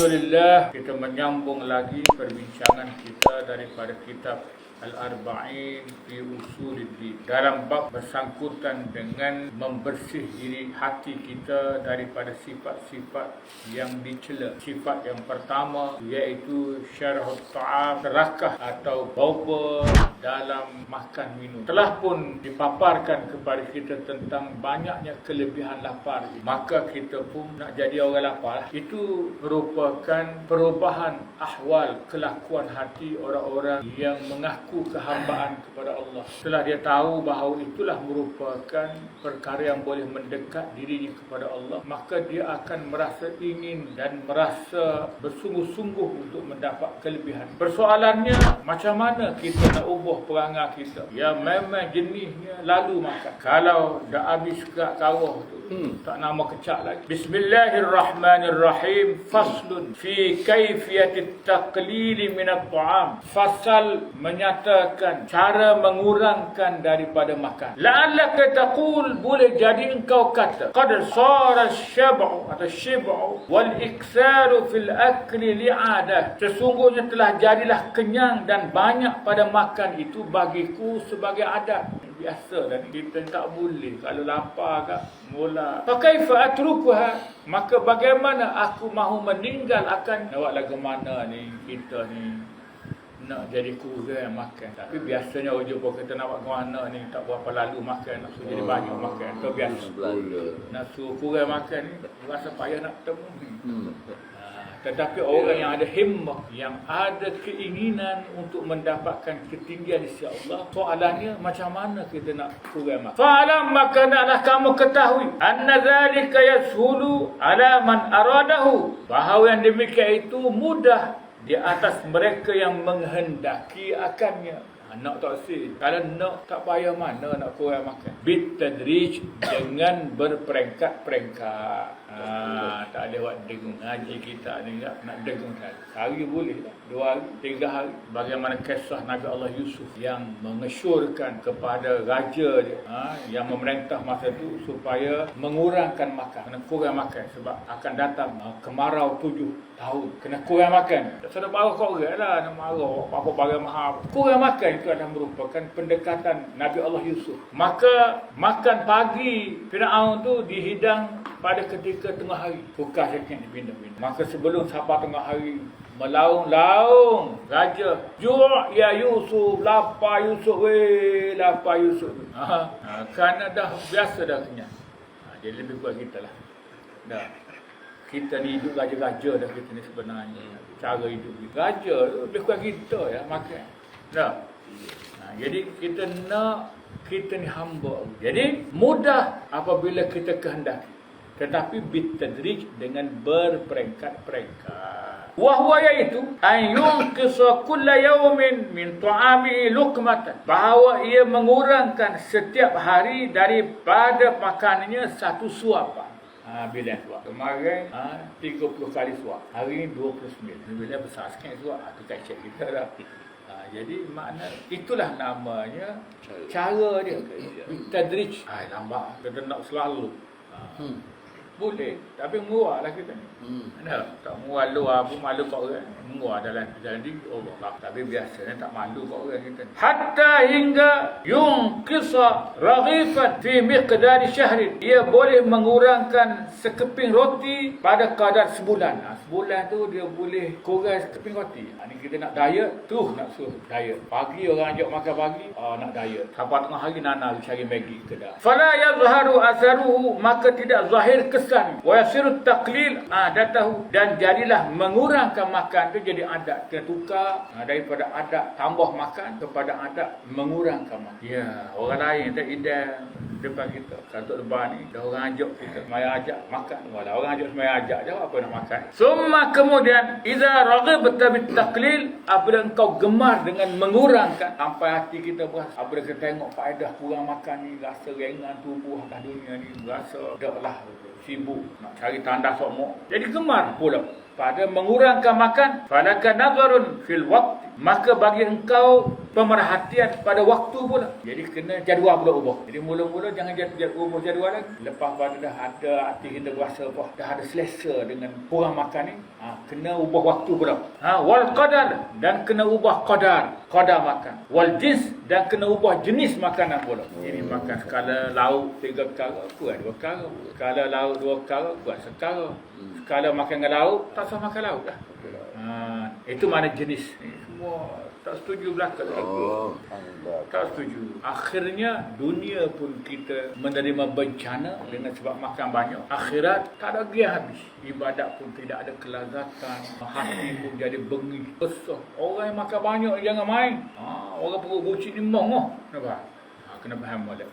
Alhamdulillah, kita menyambung lagi perbincangan kita daripada kitab Al-Arba'in fi Usuluddin dalam bab bersangkutan dengan membersih diri hati kita daripada sifat-sifat yang dicela. Sifat yang pertama iaitu syarahut ta'am, serakah atau bauba dalam makan minum. Telah pun dipaparkan kepada kita tentang banyaknya kelebihan lapar. Maka kita pun nak jadi orang lapar. Itu merupakan perubahan ahwal kelakuan hati orang-orang yang mengaku kehambaan kepada Allah. Setelah dia tahu bahawa itulah merupakan perkara yang boleh mendekat dirinya kepada Allah, maka dia akan merasa ingin dan merasa bersungguh-sungguh untuk mendapat kelebihan. Persoalannya, macam mana kita nak ubah perangai kita? Ya memang jenisnya lalu makan. Kalau dah habis kat kawah tu, tak nama kecak lagi. Bismillahirrahmanirrahim. Faslun fi kaifiyatit taqlili minat ta'am. Fasal menyatakan cara mengurangkan daripada makan. La'allaka taqul, boleh jadi engkau kata, qad sara syab'u atau syib'u wal iksaru fil akli li'adah. Sesungguhnya telah jadilah kenyang dan banyak pada makan itu bagiku sebagai adat. Biasa dan kita tak boleh kalau lapar kat mula. Fakaifa atrukuha, maka bagaimana aku mahu meninggal akan. Awak lagu mana ni kita ni nak jadi kurang makan. Tapi biasanya orang jumpa kita nak buat ke mana ni tak berapa lalu makan, nak suruh jadi banyak makan. Itu biasa. Nak suruh kurang makan ni rasa payah nak ketemu ni. Tetapi orang yang ada himmah, yang ada keinginan untuk mendapatkan ketinggian di sisi Allah, soalannya macam mana kita nak kurang makan? Fa'alam, maka naklah kamu ketahui, anna zalika yashulu ala man aradahu, bahawa yang demikian itu mudah di atas mereka yang menghendaki akannya. Nak tak sih. Kalau nak tak payah mana nak kurang makan. Bitadrij, dengan berperingkat-peringkat. Tak ada buat dengung. Ngaji kita ni nak dengung kan. Hari boleh tak? 2 hari, 3 hari. Bagaimana kisah Nabi Allah Yusuf yang mengesyorkan kepada raja dia, yang memerintah masa itu supaya mengurangkan makan. Kena kurang makan sebab akan datang kemarau 7 tahun. Kena kurang makan. Tak sedap marah kau orang lah. Nak marah apa-apa barang mahal. Kurang makan itu adalah merupakan pendekatan Nabi Allah Yusuf. Maka makan pagi Fir'aun tu dihidang pada ketika tengah hari. Bukan sakit dipindah-pindah. Maka sebelum sampai tengah hari, melaung-laung raja, "Ju' ya Yusuf, lapar Yusuf weh, lapar Yusuf." Kerana dah biasa dah kenyang. Dia lebih kuat kita lah. Dah. Kita ni hidup raja-raja dah kita ni sebenarnya. Cara hidup kita. Raja tu lebih kuat kita ya makan. Dah. Jadi kita ni hamba. Jadi mudah apabila kita kehendaki. Tetapi bitadrij, dengan berperingkat-peringkat. Wahwa iaitu an yunqisa kulla yawmin min ta'ami luqmatan, bahawa ia mengurangkan setiap hari daripada makanannya satu suapan. Bila suap kemarin 30 kali suap, hari ni 29. Bila besar sikit suap, tu kacau kita dah. Jadi makna itulah namanya cara dia. Bitadrij. Lambat kita nak selalu. Boleh, tapi murah lah kita ni. Tak murah luar pun malu kat orang. Murah dalam diri Allah. Tapi biasanya tak malu kat orang kita ni. Hatta hingga yunqisa raghifan fi miqdari syahrin. Ia boleh mengurangkan sekeping roti pada kadar sebulan. Sebulan tu dia boleh kurang sekeping roti. Ni kita nak diet, tu nak suruh diet. Pagi orang ajak makan pagi, nak diet. Sampai tengah hari nana cari Maggi kedai. Fala yazharu asaruhu, maka tidak zahir kesan. Wa yasiru taqlil adatahu, dan jadilah mengurangkan makan tu jadi adat. Kena tukar daripada adat tambah makan kepada adat mengurangkan makan. Ya, orang lain tak idam depan kita. Kantor depan ni dah orang ajak kita, maya ajak makan. Walau orang ajak semaya ajak je apa nak makan. Summa kemudian idza raghibta bit taqlil, apabila engkau gemar dengan mengurangkan, sampai hati kita berasa, apabila kita tengok faedah kurang makan ni, rasa ringan tubuh atas dunia ni, rasa dah lah sibuk nak cari tanda sokmok. Jadi gemar pula pada mengurangkan makan, falaka nazarun fil waqt, maka bagi engkau pemerhatian pada waktu pula. Jadi kena jadual pula ubah. Jadi mula-mula jangan ubah jadual lagi. Lepas pada dah ada hati kita rasa dah ada selesa dengan kurang makan ni, kena ubah waktu pula. Wal qadar, dan kena ubah qadar makan. Wal jins, dan kena ubah jenis makanan pula. Jadi makan skala lauk 3 perkara, kuat 2 perkara. Skala lauk 2 perkara, kuat sekara. Skala makan dengan lauk, tak usah makan lauk dah. Itu mana jenis. Semua tak setuju belakang. Tak setuju. Akhirnya dunia pun kita menerima bencana dengan sebab makan banyak. Akhirat tak ada lagi habis. Ibadat pun tidak ada kelazatan. Hati pun jadi bengis, besar. Orang yang makan banyak jangan main. Orang perut bucik ni mong. Nampak? Kena faham balik.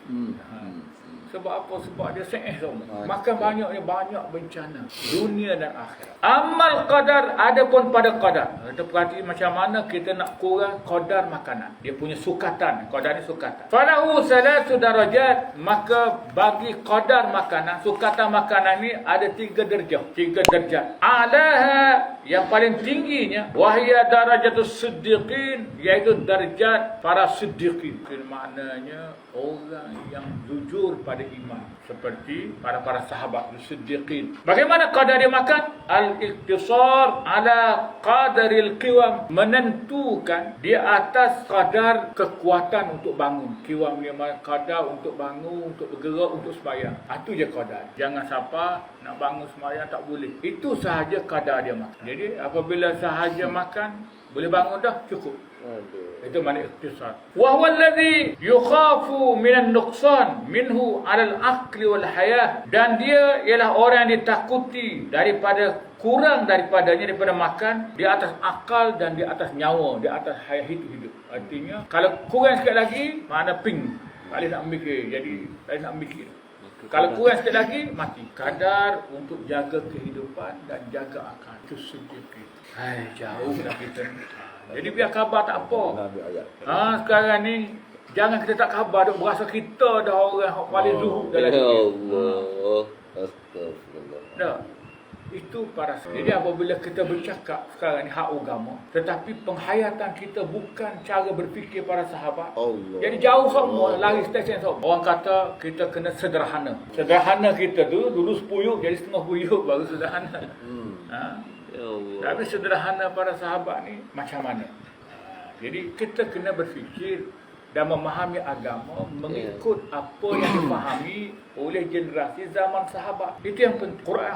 Sebab apa? Sebab dia seih semua. Makan banyaknya banyak bencana dunia dan akhirat. Amal qadar, adapun pada qadar. Kita perhati macam mana kita nak kurang qadar makanan. Dia punya sukatan. Qadar ni sukatan. Falahu salatu darajat, maka bagi qadar makanan, sukatan makanan ni ada 3 darjah. 3 darjat. Alaha, yang paling tingginya, wahia darajatus siddiqin, iaitu darjat para siddiqin. Maknanya orang yang jujur pada iman, seperti para sahabat siddiqin. Bagaimana qadar dia makan? Al-iqtisar ala qadaril qiwam, menentukan di atas qadar kekuatan untuk bangun. Qiwam dia qadar untuk bangun, untuk bergerak, untuk sembahyang. Itu je qadar. Jangan siapa nak bangun sembahyang tak boleh. Itu sahaja qadar dia makan. Jadi apabila sahaja makan, boleh bangun dah, cukup. Itu makna ikhtisar. Wa huwa alladhi yukhafu minan nuqsan minhu 'ala al-aqli wal hayah, dan dia ialah orang yang ditakuti daripada kurang daripadanya, daripada makan, di atas akal dan di atas nyawa, di atas hayat hidup. Artinya kalau kurang sikit lagi, mana ping, tak boleh nak mikir, jadi tak boleh nak mikir. Kalau kurang sikit lagi, mati. Kadar untuk jaga kehidupan dan jaga akal, itu sedikit. Jauh dah kita. Jadi biar khabar tak apa. Sekarang ni jangan kita tak khabar, duk berasa kita dah orang yang paling zuhud dalam dunia. Ya Allah. Astagfirullah. Itu para. Jadi apabila kita bercakap sekarang ni hak agama, tetapi penghayatan kita bukan cara berfikir para sahabat. Allah. Jadi jauh semua, lari stesen semua. Orang kata kita kena sederhana. Sederhana kita tu dulu sepuyuk jadi setengah puyuk baru sederhana. Tapi sederhana para sahabat ni macam mana? Jadi kita kena berfikir dan memahami agama mengikut apa yang dipahami oleh generasi zaman sahabat. Itu yang penting. Quran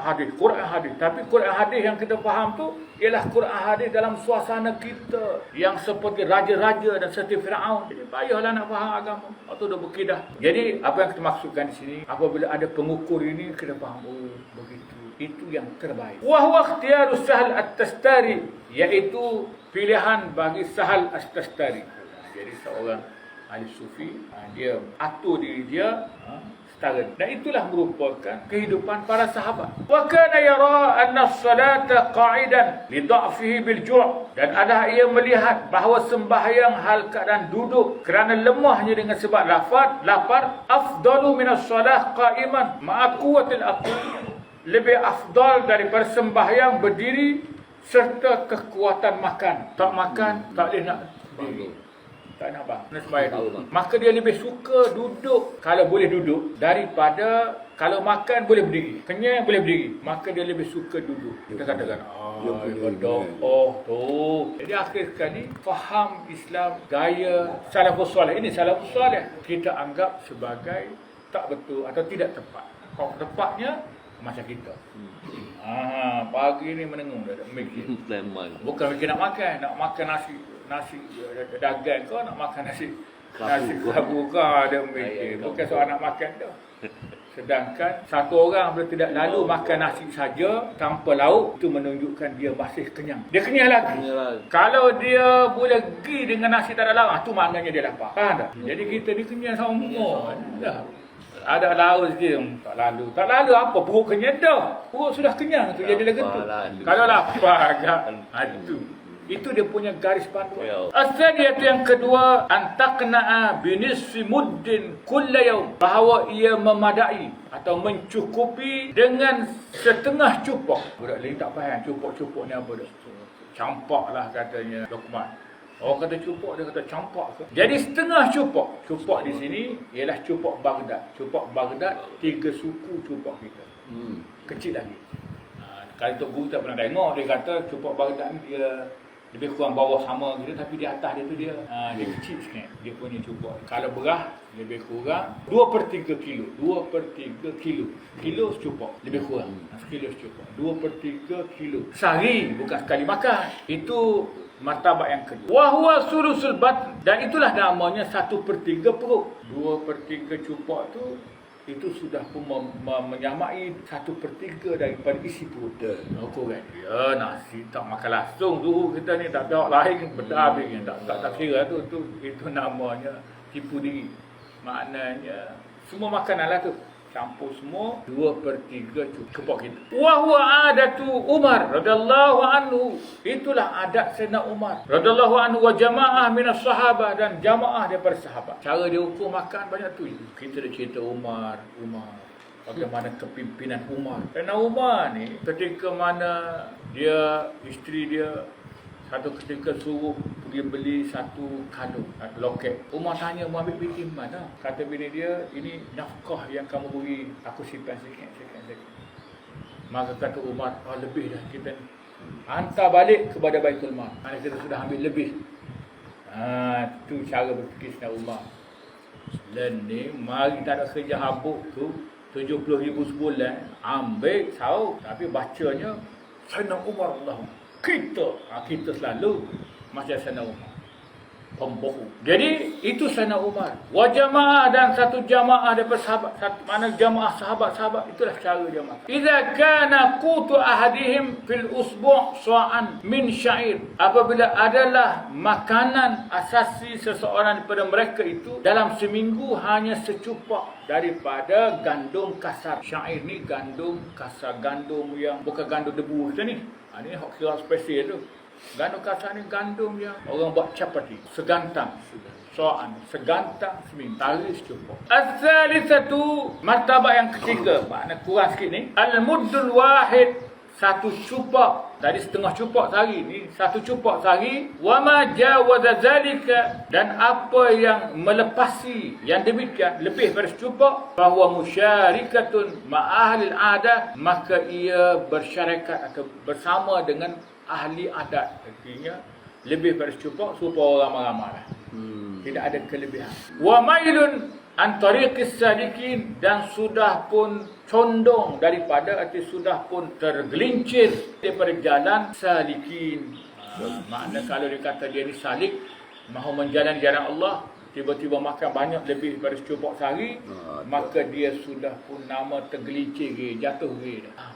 hadis. Tapi Quran hadis yang kita faham tu ialah Quran hadis dalam suasana kita yang seperti raja-raja dan seperti Firaun. Jadi payahlah nak faham agama atau dah berkidah. Jadi apa yang kita maksudkan di sini, apabila ada pengukur ini kita faham, begitu. Itu yang terbaik. Wa huwa ikhtiyarus Sahal At-Tastari, iaitu pilihan bagi Sahal At-Tastari. Jadi seorang ahli sufi, dia atur diri dia setara. Dan itulah merupakan kehidupan para sahabat. Wa kana yara anna as-salata qa'idan li dha'fihi bil ju', dan ada ia melihat bahawa sembahyang hal keadaan duduk kerana lemahnya dengan sebab lapar, afdalu min as-salah qa'iman ma'a quwwatil aql, lebih afdal daripada sembahyang berdiri serta kekuatan makan. Tak makan, tak boleh nak berdiri. Tak nak sembahyang. Maka dia lebih suka duduk, kalau boleh duduk, daripada kalau makan boleh berdiri. Kenyang boleh berdiri. Maka dia lebih suka duduk. Kita katakan, Jadi akhir sekali, faham Islam, gaya salafus salih. Ini salafus salih kita anggap sebagai tak betul atau tidak tepat. Kalau tepatnya, macam kita. Pagi ni menengung dah mikir. Bukan mikir nak makan nasi dagang kau, nak makan nasi kerabu kau ada mikir. Bukan soal nak makan dah. Sedangkan satu orang bila tidak lalu makan nasi saja tanpa lauk, itu menunjukkan dia masih kenyang. Dia kenyang lagi. Kalau dia boleh pergi dengan nasi tak ada lauk, itu maknanya dia lapar. Faham tak? Jadi kita ni kenyang semua. Dah. Ada lauk je tak lalu. Tak lalu apa? Perut kenyang dah. Perut sudah kenyang tu jadi lagu tu. Kalau lapar agak itu. Itu dia punya garis panduan. As-saniyatu yang kedua, antaqna'a binisfi muddin kulla yaum, bahawa ia memadai atau mencukupi dengan setengah cupok. Budak lain tak faham cupok-cupok ni apa dah. Campak lah katanya Luqman. Orang kata cupok, dia kata campak ke? Jadi setengah cupok. Cupok di sini ialah cupok Baghdad. Cupok Baghdad 3 suku cupok kita. Kecil lagi. Kalau Tok Guru tak pernah tengok, dia kata cupok Baghdad ni dia lebih kurang bawah sama gitu, tapi di atas dia tu dia kecil sikit. Dia punya cupok. Kalau berah lebih kurang 2/3 kilo. 2/3 kilo. Kilo secupok. Lebih kurang. Sekilo secupok. 2/3 kilo. Sehari, bukan sekali makan. Itu martabat yang kedua. Wahuwa sulusul batn, dan itulah namanya 1/3 perut. 2/3 cupok tu itu sudah pun menyamai 1/3 daripada isi perut. Ukur kan? Ya, nasi tak makan langsung tu kita ni, tak ada lain benda habis kan. Tak kira tu itu namanya tipu diri. Maknanya semua makanan lah tu campur semua 2/3 cupok kita. Wa huwa adatu Umar radhiyallahu anhu. Itulah adat Sayyidina Umar radhiyallahu anhu wa jamaah minas sahabah, dan jamaah daripada sahabat. Cara dia ukur makan banyak tu. Kita dah cerita Umar. Bagaimana kepimpinan Umar. Sayyidina Umar ni ketika mana dia, isteri dia satu ketika suruh pergi beli satu kalung, satu loket. Umar tanya, mau ambil beli mana? Kata bini dia, ini nafkah yang kamu beri, aku simpan sikit. Maka kata Umar, lebih dah kita ni. Hantar balik kepada Baitul Mal. Mana kita sudah ambil lebih. Tu cara berfikir Sayyidina Umar. Dan ni, mari tak ada kerja habuk tu, 70,000 sebulan, ambil, tahu. Tapi bacanya, Sayyidina Umar Allah. Kita selalu macam Sayyidina Umar, pembohong. Jadi itu Sayyidina Umar. Wa jamaah, dan satu jamaah daripada sahabat. Mana jamaah sahabat-sahabat, itulah cara jamaah. Idza kana qutu ahadihim fil usbu' sa'an min sya'ir. Apabila adalah makanan asasi seseorang daripada mereka itu dalam seminggu hanya secupak daripada gandum kasar. Syair ni gandum kasar, gandum yang bukan gandum debu kita ni. Ini hak kira spesial tu. Gandum kasar ni gandum yang orang buat capati. Segantang. Soan. Segantang seminggu. Tali secupak. As-salisatu, martabat yang ketiga. Makna kurang sikit ni. Al-muddul wahid. Satu cupak. Tadi setengah cupak sehari ni. Satu cupak sehari. Wa ma jawaza zalika. Dan apa yang melepasi yang demikian, lebih daripada secupak. Bahawa musyarikatun ma'ahlil adah. Maka ia bersyarikat atau bersama dengan ahli adat. Artinya lebih daripada secupak supaya orang ramai lah. Tidak ada kelebihan. Wa mailun an tariqis salikin, dan sudah pun condong daripada, arti sudah pun tergelincir daripada jalan salikin. Makna kalau dia kata dia ni salik, mahu menjalan jalan Allah, tiba-tiba makan banyak lebih daripada secupak sehari, maka dia sudah pun nama tergelincir, jatuh dah.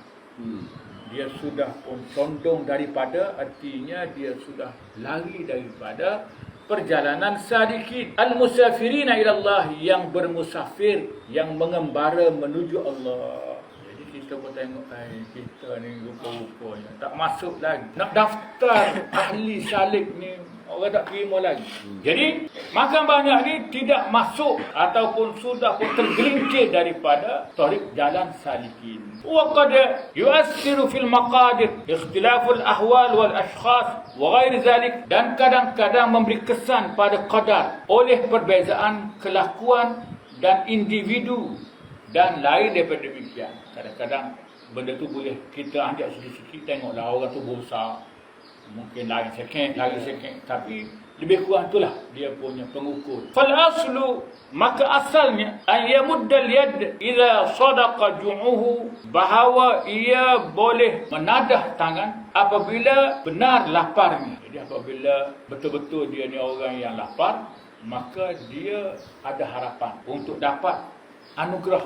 Dia sudah pun condong daripada, artinya dia sudah lari daripada perjalanan sadiqin al-musafirina ila Allah, yang bermusafir, yang mengembara menuju Allah. Jadi kita pun tengok kita ni rupa-rupanya tak masuk lagi. Nak daftar ahli salik ni orang tak terima lagi. Jadi makan banyak ni tidak masuk ataupun sudah pun tergelincir daripada tarik jalan salikin. Wa qad yu'assiru fil maqadir ikhtilaful ahwal wal ashkhas wa ghairi zalik, dan kadang-kadang memberi kesan pada qadar oleh perbezaan kelakuan dan individu dan lain daripada demikian. Kadang-kadang benda tu boleh kita anjak sikit-sikit, tengoklah orang tu besar, mungkin lari sikit, tapi lebih kurang itulah dia punya pengukur. Fal aslu, maka asalnya ayyamuddal yad idza sadaqa ju'uhu, bahawa ia boleh menadah tangan apabila benar laparnya. Jadi apabila betul-betul dia ni orang yang lapar, maka dia ada harapan untuk dapat anugerah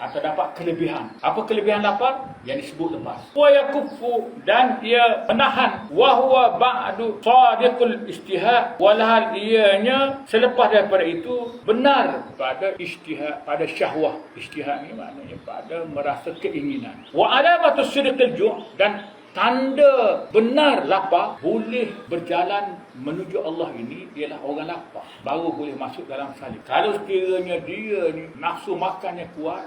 atau dapat kelebihan. Apa kelebihan lapar? Yang disebut lepas. Wa yakufu, dan ia menahan. Wa huwa ba'du sadiqul istihad, walhal ianya selepas daripada itu benar pada istihad, pada syahwah. Istihad ni maknanya pada merasa keinginan. Wa alamatu sidqil ju', dan tanda benar lapar, boleh berjalan menuju Allah ini ialah orang lapar baru boleh masuk dalam salib. Kalau sekiranya dia ni nafsu makannya kuat,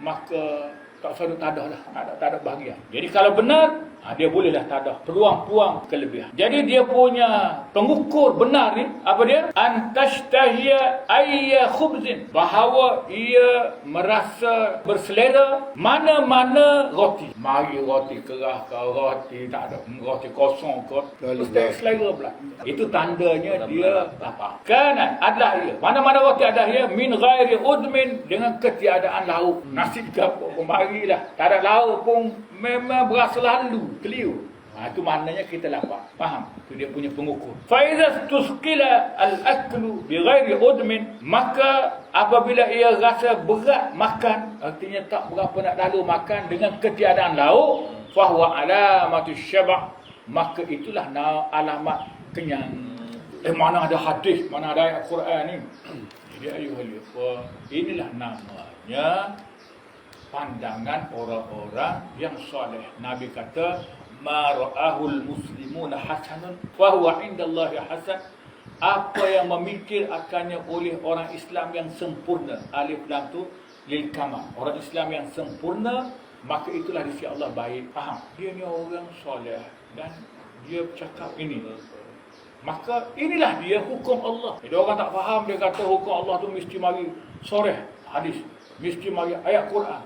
maka tak selalu tadah lah, tak ada bahagian. Jadi kalau benar, dia bolehlah tadah peluang-peluang kelebihan. Jadi dia punya pengukur benar ni, apa dia? Antashtahiya ayya khubzin, bahawa ia merasa berselera mana-mana roti. Mari roti kerah ke, roti tak ada, roti kosong ke, mesti selera pula. Itu tandanya dia lapar. Kanan adalah ia, mana-mana roti ada ia, min ghairi udmin, dengan ketiadaan lauk. Nasi kapur marilah, tak ada lauk pun memang berasa lalu, keliru. Itu maknanya kita lapar. Faham? Itu dia punya pengukur. Fa idza tusqila al-aklu bi ghairi udmin, maka apabila ia rasa berat makan, artinya tak berapa nak lalu makan dengan ketiadaan lauk, fa huwa alamatu syaba', maka itulah alamat kenyang. Mana ada hadis, mana ada ayat Quran ni. Jadi ayuhal ikhwah, inilah namanya pandangan orang-orang yang soleh. Nabi kata, ma ra'ahul muslimuna hasanun fa huwa indallahi hasan. Apa yang memikir akannya oleh orang Islam yang sempurna, alif lam tu lil kamal, orang Islam yang sempurna, maka itulah di sisi Allah baik. Faham? Dia ni orang soleh dan dia bercakap ini, maka inilah dia hukum Allah. Jadi orang tak faham, dia kata hukum Allah tu mesti mari soreh hadis, mesti mari ayat Quran.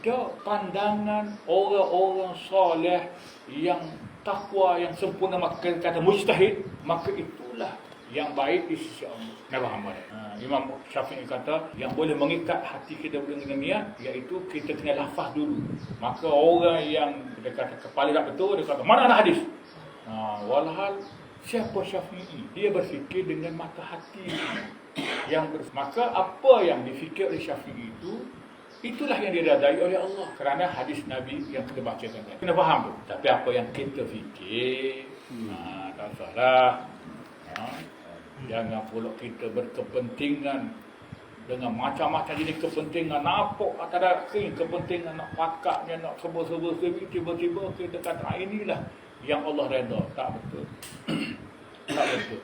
Dia pandangan orang-orang soleh yang takwa, yang sempurna, maka kata mujtahid, maka itulah yang baik di sisi Allah. Imam Syafi'i kata yang boleh mengikat hati kita dengan niat, iaitu kita kena lafaz dulu. Maka orang yang dia kata kepala tak betul, dia kata mana ada hadis. Walhal siapa Syafi'i? Dia berfikir dengan mata hati. Maka apa yang difikir oleh Syafi'i itu, itulah yang diredai oleh Allah. Kerana hadis Nabi yang kita bacakan tadi. Kena faham tu. Tapi apa yang kita fikir, tak salah. Jangan pula kita berkepentingan dengan macam-macam jenis kepentingan. Nampak tak ada kepentingan nak pakaknya, nak serba-serba, tiba-tiba kita kata inilah yang Allah redha. Tak betul. Tak betul.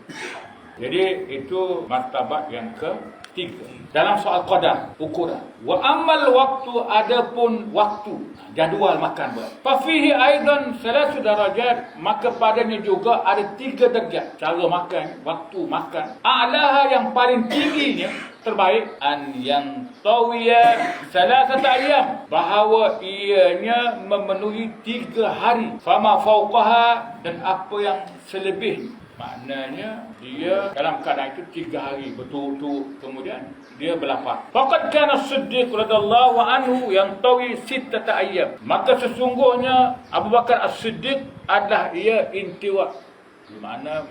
Jadi itu martabat yang ketiga dalam soal qadar, ukuran. Wa ammal waktu, adapun waktu, jadual makan buat. Fa fihi aidan salasu darajat, maka padanya juga ada 3 darjat cara makan, waktu makan. A'laha, yang paling tingginya, terbaik, an yang tawiya salasata ayyam, bahawa ianya memenuhi 3 hari. Fama fauqaha, dan apa yang selebih, maknanya dia dalam keadaan itu 3 hari betul-betul, kemudian dia berlapar. Faqad kana Siddiq radhiyallahu anhu yang tawi 6 ayyam, maka sesungguhnya Abu Bakar As-Siddiq adalah ia intiwa, di mana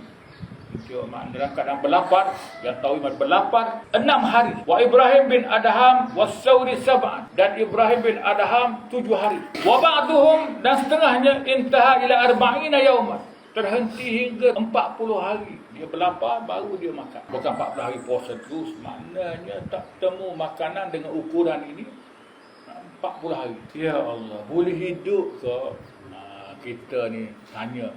intiwa makna dalam keadaan berlapar, yang tawi berlapar 6 hari. Wa Ibrahim bin Adham was-Sawri 7, dan Ibrahim bin Adham 7 hari. Wa ba'duhum, dan setengahnya, intaha ila 40 yauman, terhenti hingga 40 hari. Dia berlapar baru dia makan. Bukan 40 hari puasa terus. Maknanya tak temu makanan dengan ukuran ini 40 hari. Ya Allah, boleh hidup ke? Kita ni tanya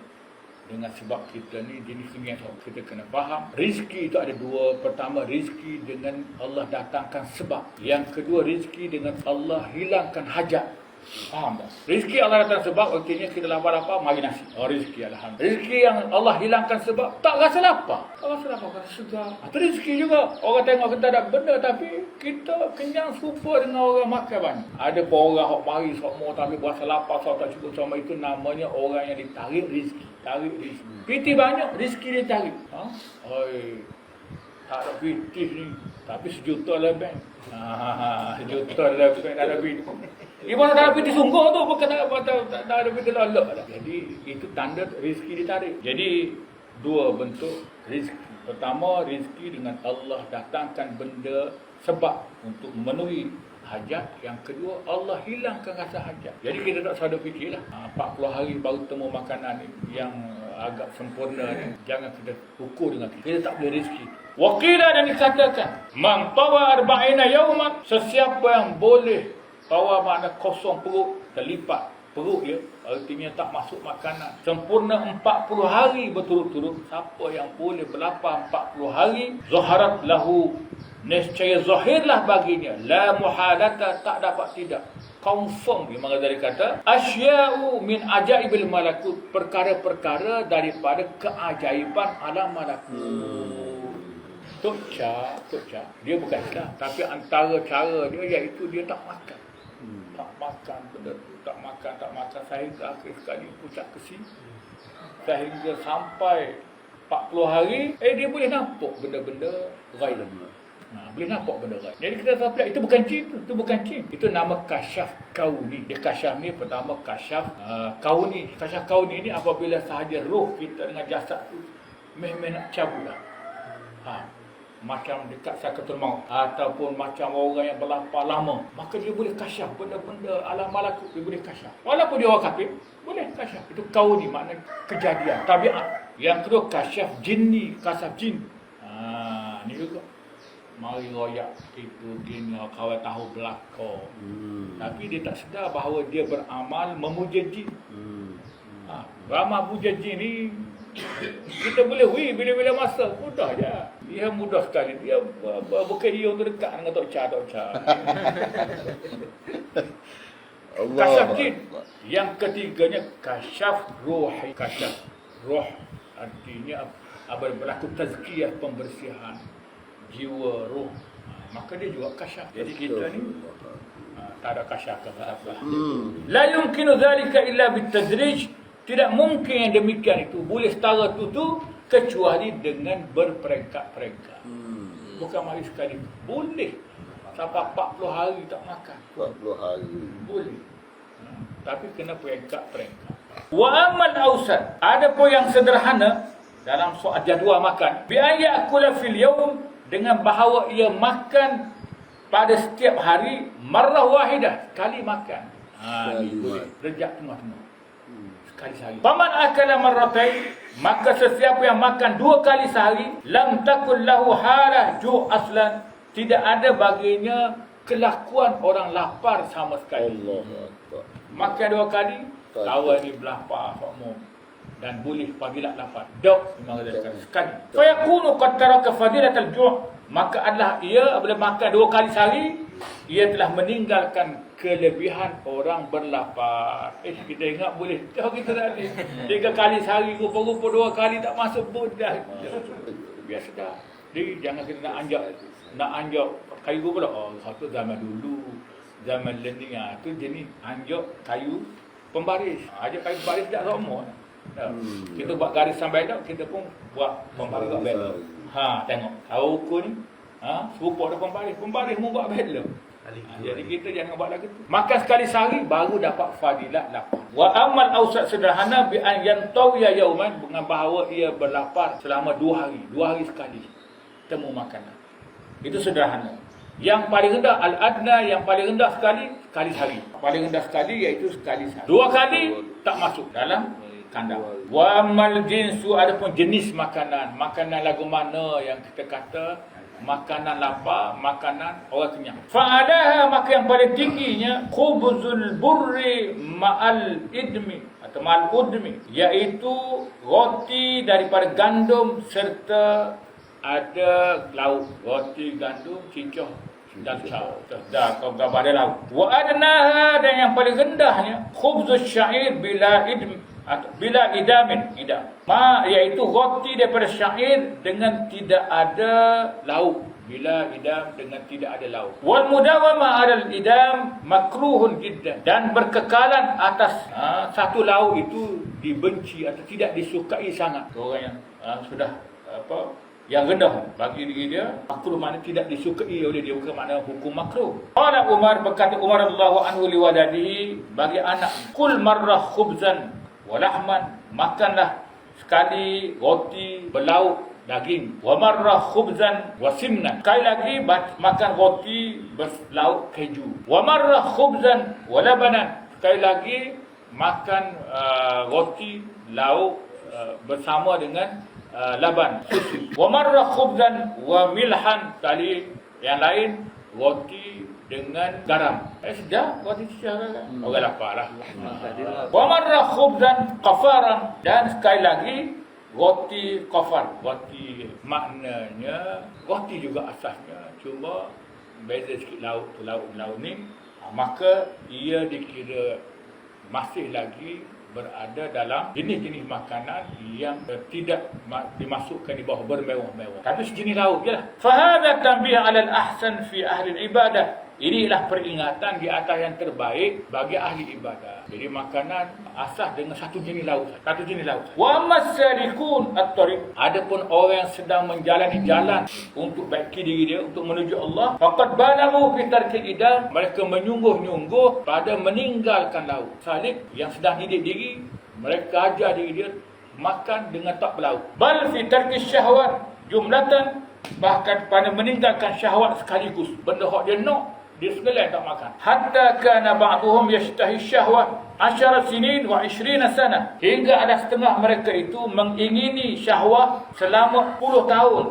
dengan sebab kita ni jenis ni yang kita kena faham. Rizki itu ada 2. Pertama, rizki dengan Allah datangkan sebab. Yang kedua, rizki dengan Allah hilangkan hajat. Faham tak? Rizki Allah datang sebab, artinya kita lapar-lapar, mari nasi. Rizki, alhamdulillah. Rizki yang Allah hilangkan sebab, tak rasa lapar. Tak rasa lapar, rasa segar. Itu rizki juga. Orang tengok kita ada benda, tapi kita kenyang serupa dengan orang makan banyak. Ada pun orang yang mari semua, tapi berasa lapar, tak cukup sama. Itu namanya orang yang ditarik rizki. Tarik rizki. Piti banyak, rizki dia tarik. Tak ada piti ni, tapi 1 juta lebih. 1 juta lebih tak ada piti. Ibarat tak ada piti sungguh tu, bukan tak ada piti lolok. Jadi itu tanda rizki ditarik. Jadi 2 bentuk rizki. Pertama, rizki dengan Allah datangkan benda sebab untuk memenuhi hajat. Yang kedua, Allah hilangkan rasa hajat. Jadi kita tak sadar fikirlah 40 hari baru temu makanan yang agak sempurna ni. Jangan kita ukur dengan kita tak boleh rizki. Waqila, dan dikatakan, man tawa 40 yauman, sesiapa yang boleh tawa makna kosong perut, terlipat perut dia, artinya tak masuk makanan. Sempurna 40 hari berturut-turut. Siapa yang boleh berlapar 40 hari, zaharat lahu, nescaya zahirlah baginya, la muhalata, tak dapat tidak. Confirm dia maka dari kata asya'u min ajaibil malakut, perkara-perkara daripada keajaiban alam malakut. Tok Cha, dia bukan Islam, tapi antara cara dia iaitu dia tak makan. Tak makan benda tu, tak makan sehingga akhir sekali pucat kesi. Sehingga sampai 40 hari dia boleh nampak benda-benda ghaib. Boleh nampak benda ghaib. Jadi kita tahu pula itu bukan jin. Itu nama kasyaf kauni. Dia kasyaf ni pertama kasyaf kauni. Kasyaf kauni ni apabila sahaja roh kita dengan jasad tu memang nak cabut lah. Macam dekat sakratul maut ataupun macam orang yang berlapar lama, maka dia boleh kasyaf benda-benda alam malakut, dia boleh kasyaf. Walaupun dia orang kafir, boleh kasyaf. Itu kauni, makna kejadian, tabiat. Yang kedua kasyaf jinni, kasyaf jin. Ni juga mari royak itu gini kawan tahu belakang. Tapi dia tak sedar bahawa dia beramal memuja jin. Beramal puja jin ni kita boleh bila-bila masa mudah je. Dia mudah sekali. Dia bukan dia untuk dekat dengan Tok Cha. Kasyaf jin. Yang ketiganya kasyaf ruhi. Kasyaf roh artinya apabila berlaku tazkiyah, pembersihan jiwa roh, maka dia juga kasyaf. Jadi kita ni tak ada kasyaf apa. La yumkinu dhalika illa bitadrij. Tidak mungkin yang demikian itu boleh setara tu kecuali dengan berperingkat-peringkat. Bukan mari sekali. Boleh sampai 40 hari tak makan. 40 hari. Boleh. Tapi kena peringkat-peringkat. Wa amal ausat. Ada pun yang sederhana dalam soal jadual makan. Bi ayakula fil yawm, dengan bahawa ia makan pada setiap hari marrah wahidah, sekali makan. Ni boleh. Rejak tengah-tengah. Sekali sehari. Paman akala marratain, maka sesiapa yang makan 2 kali sehari, lam takul lahu halah ju' aslan, tidak ada baginya kelakuan orang lapar sama sekali. Makan 2 kali, lawan ni berlapar semua. Dan boleh apabila lapar. Dok memang ada sekali. Fa yakunu qad taraka fadilatal ju', maka adalah ia apabila makan 2 kali sehari, ia telah meninggalkan kelebihan orang berlapar. Kita ingat boleh tahu kita tadi 3 kali sehari, rupa-rupa 2 kali tak masuk pun dah. Biasa dah. Jadi jangan kita nak anjak kayu pula. Satu zaman dulu, zaman learning tu jenis anjak kayu pembaris. Anjak kayu pembaris tak sama. Kita buat garis sampai dah, kita pun buat pembaris kat bel. Tengok. Tahu ukur ni. Serupa ada pembaris mu buat bel. Jadi kita jangan buat lagi tu. Makan sekali sehari baru dapat fadilat lapar. Wa amal ausat sederhana bi an yantawiya yauman, dengan bahawa ia berlapar selama 2 hari. 2 hari sekali temu makanan. Itu sederhana. Yang paling rendah al-adna, yang paling rendah sekali sehari. Paling rendah sekali iaitu sekali sehari. 2 kali tak masuk dalam kandang. Wa amal jinsu, adapun jenis makanan. Makanan lagu mana yang kita kata makanan lapar, makanan orang kenyang. Fa'adaha, maka yang paling tingginya khubzul burri ma'al idmi atau ma'al udmi, iaitu roti daripada gandum serta ada lauk. Roti gandum, cincah dan caw. Dah kau gambar ada lauk. Wa adnaha, dan yang paling rendahnya khubzus syair bila idmi atau bila idam, iaitu roti daripada syair dengan tidak ada lauk. Bila idam dengan tidak ada lauk. Wal mudawama 'alal idam makruhun jiddan, dan berkekalan atas satu lauk itu dibenci atau tidak disukai sangat. Orang yang sudah yang rendah bagi diri dia makruh, makna tidak disukai oleh dia, bukan makna hukum makruh. Qala Umar, berkata Umar radhiyallahu anhu li waladihi, bagi anak, kul marrah khubzan walahman, makanlah sekali roti berlauk daging, wa marrah khubzan wasimnan, sekali lagi makan roti berlauk keju, wa marrah khubzan walabanan, sekali lagi makan roti lauk bersama dengan laban, susu, wa marrah khubzan wa milhan, sekali yang lain roti dengan garam. Sedap roti secara orang lapar lah. Wa marra khubzan qafaran, dan sekali lagi roti qafar. Roti maknanya roti juga asasnya, cuma beza sikit lauk tu, lauk ni, maka ia dikira masih lagi berada dalam jenis-jenis makanan yang tidak dimasukkan di bawah bermewah-mewah, tapi sejenis lauk je lah. Fahadha tanbih ala al-ahsan fi ahli ibadah. Inilah peringatan di atas yang terbaik bagi ahli ibadah. Jadi makanan asas dengan satu jenis lauk. Wa masalikun at-tariq. Adapun orang yang sedang menjalani jalan untuk baiki diri dia untuk menuju Allah, faqad balaghu fi tarkil idam. Mereka menyungguh-nyungguh pada meninggalkan lauk. Salik yang sedang didik diri, mereka ajar diri dia makan dengan tak berlauk. Bal fi tarkil syahwat jumlatan, bahkan pada meninggalkan syahwat sekaligus. Benda hak dia nak, dia sekalian tak makan. Hatta kana ba'duhum yashtahi syahwat 10 sinin wa 20 sana. Hingga ada setengah mereka itu mengingini syahwat selama 10 tahun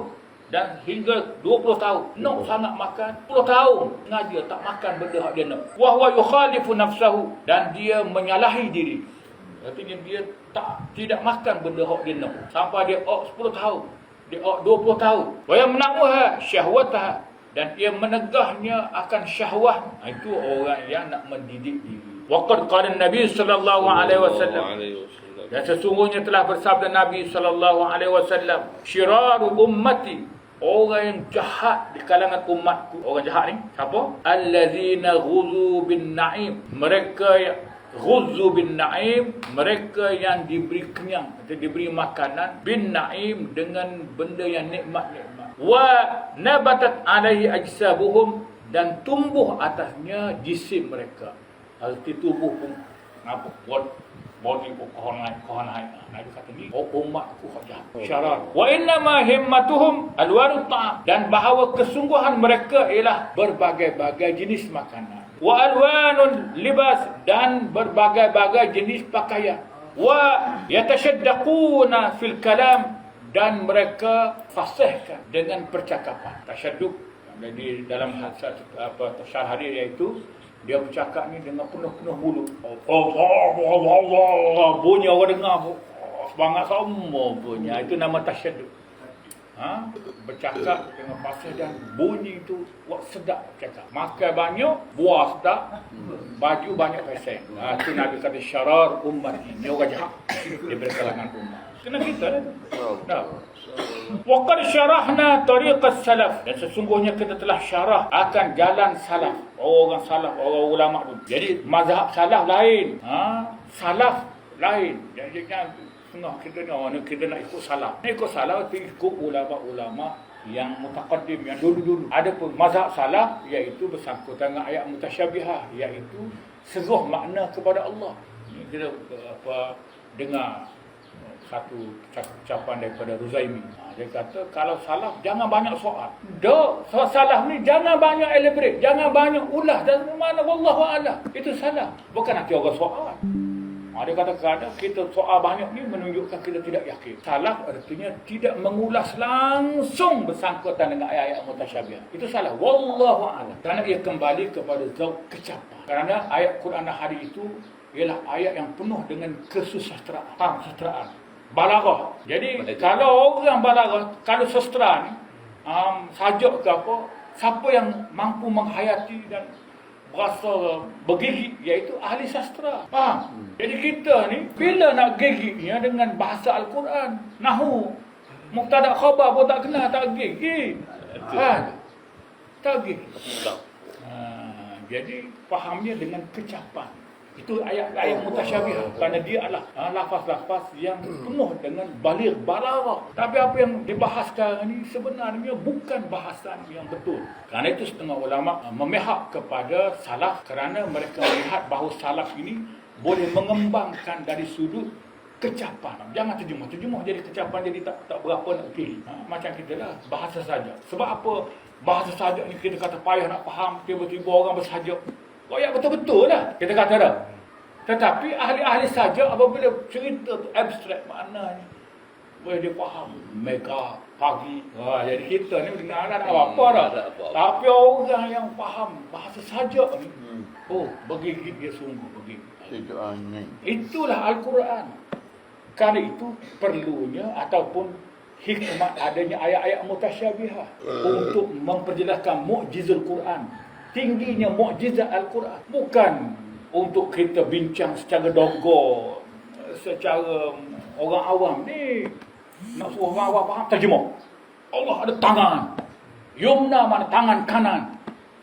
dan hingga 20 tahun. Nak sangat makan 10 tahun, sengaja tak makan benda hak dia nak. Wa huwa yukhalifu nafsahu, dan dia menyalahi diri. Artinya dia tidak makan benda hak dia nak sampai dia 10 tahun. Dia 20 tahun. Wa yamna'uha syahwataha, dan ia menegahnya akan syahwat. Itu orang yang nak mendidik diri. Waqad qala Nabi sallallahu alaihi wasallam, dan sesungguhnya telah bersabda Nabi sallallahu alaihi wasallam, syiraru ummati, orang yang jahat di kalangan umatku. Orang jahat ni siapa? Allazina ghuzu bin na'im, mereka yang ghuzzu bin na'im, mereka yang diberi kenyang atau diberi makanan bin na'im dengan benda yang nikmat-nikmat. Wa nabatat alaihi ajsabuhum, dan tumbuh atasnya jisim mereka. Arti tubuh pun apa? Body pun kohon naik. Nabi kata ni umatku hajat. Syarat. Wa inna ma himmatuhum alwarut ta'am, dan bahawa kesungguhan mereka ialah berbagai-bagai jenis makanan. Wa alwanul libas, dan berbagai-bagai jenis pakaian. Wa yatashaddaquna fil kalam, dan mereka fasihkan dengan percakapan. Tasyadduk di dalam syarah hadis iaitu dia bercakap ni dengan penuh mulut. Allah, bunyi orang dengar, semangat semua punya. Itu nama tasyadduk. Bercakap dengan fasih dan bunyi itu sedap cakap. Makan banyak, buah sedap, baju banyak fasih. Itu Nabi kata syarar umat ini. Orang jahat daripada kalangan umat. Kena kita Waqad syarahna tariqas salaf, dan sesungguhnya kita telah syarah akan jalan salaf. Orang salaf, orang ulama tu. Jadi mazhab salaf lain, salaf lain. Jadi setengah kita nak ikut salaf. Ikut salaf itu ikut ulama-ulama yang mutaqaddim, yang dulu-dulu. Adapun mazhab salaf iaitu bersangkutan dengan ayat mutasyabihah, iaitu seruh makna kepada Allah. Kita dengar satu ucapan daripada Ruzaimi. Dia kata kalau salaf jangan banyak soal. Soal salaf ni jangan banyak elaborate, jangan banyak ulas dan mana wallahu a'lam. Itu salaf. Bukan nanti orang soal. Dia kata kadang kita soal banyak ni menunjukkan kita tidak yakin. Salaf artinya tidak mengulas langsung bersangkutan dengan ayat-ayat mutasyabih. Itu salah. Wallahu a'lam. Kerana ia kembali kepada zauq kecapan. Kerana ayat Quran dan hadis itu ialah ayat yang penuh dengan kesusastraan. Balaghah. Jadi kalau orang balaghah, kalau sastra ni sajak ke apa, siapa yang mampu menghayati dan berasa bergigit, iaitu ahli sastra. Jadi kita ni bila nak gigitnya dengan bahasa Al-Quran, nahwu, mubtada khabar pun tak kenal, tak gigit. Tak gigit. Jadi fahamnya dengan kecapan. Itu ayat-ayat mutasyabih, kerana dia adalah lafaz-lafaz yang penuh dengan balaghah. Tapi apa yang dibahas sekarang ni sebenarnya bukan bahasan yang betul. Kerana itu setengah ulama memihak kepada salaf, kerana mereka melihat bahawa salaf ini boleh mengembangkan dari sudut kecapan. Jangan terjemah jadi kecapan, jadi tak berapa nak pilih. Macam kita lah bahasa saja. Sebab apa bahasa saja ni kita kata payah nak faham, tiba-tiba orang bersajak. Ya betul-betul lah kita kata dah. Tetapi ahli-ahli saja apabila cerita tu abstrak maknanya, Boleh dia faham. Mega, pagi. Jadi kita ni dengar nak apa dah. Tapi orang yang faham bahasa sajak ni, bergigit dia sungguh bergigit. Itulah Al-Quran. Kerana itu perlunya ataupun hikmat adanya ayat-ayat mutasyabihah untuk memperjelaskan mukjizat Quran. Tingginya mukjizat Al-Quran. Bukan untuk kita bincang secara dogo, secara orang awam ni. Nak suruh orang awam faham, terjemah. Allah ada tangan. Yumna mana tangan kanan.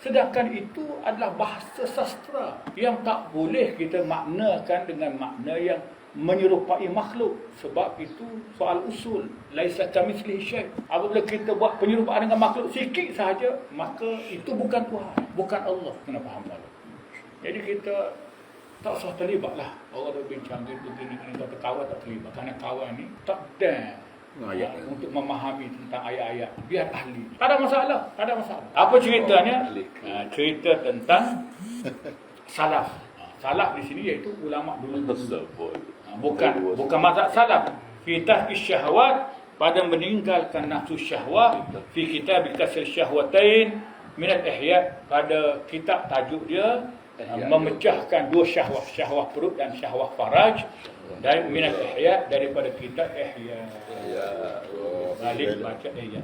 Sedangkan itu adalah bahasa sastra yang tak boleh kita maknakan dengan makna yang menyerupai makhluk. Sebab itu soal usul. Laisa kamitslihi syai'. Apabila kita buat penyerupaan dengan makhluk sikit sahaja, maka itu bukan Tuhan, bukan Allah. Kena faham dulu. Jadi kita tak usah terlibat lah. Orang dah bincang begini, kata kawan tak terlibat. Kerana kawan ni tak ada untuk memahami tentang ayat-ayat. Biar ahli. Tak ada masalah. Tak ada masalah. Apa ceritanya? Cerita tentang salaf. Salaf di sini iaitu ulama dulu. Bukan mazhab salaf. Fi tahqiq syahwat, pada meninggalkan nafsu syahwat. Fi kitab kasr syahwatain min al-ihya, pada kitab tajuk dia memecahkan dua syahwat, syahwat perut dan syahwat faraj. Dan min al-ihya, daripada kitab ihya. Balik baca ihya.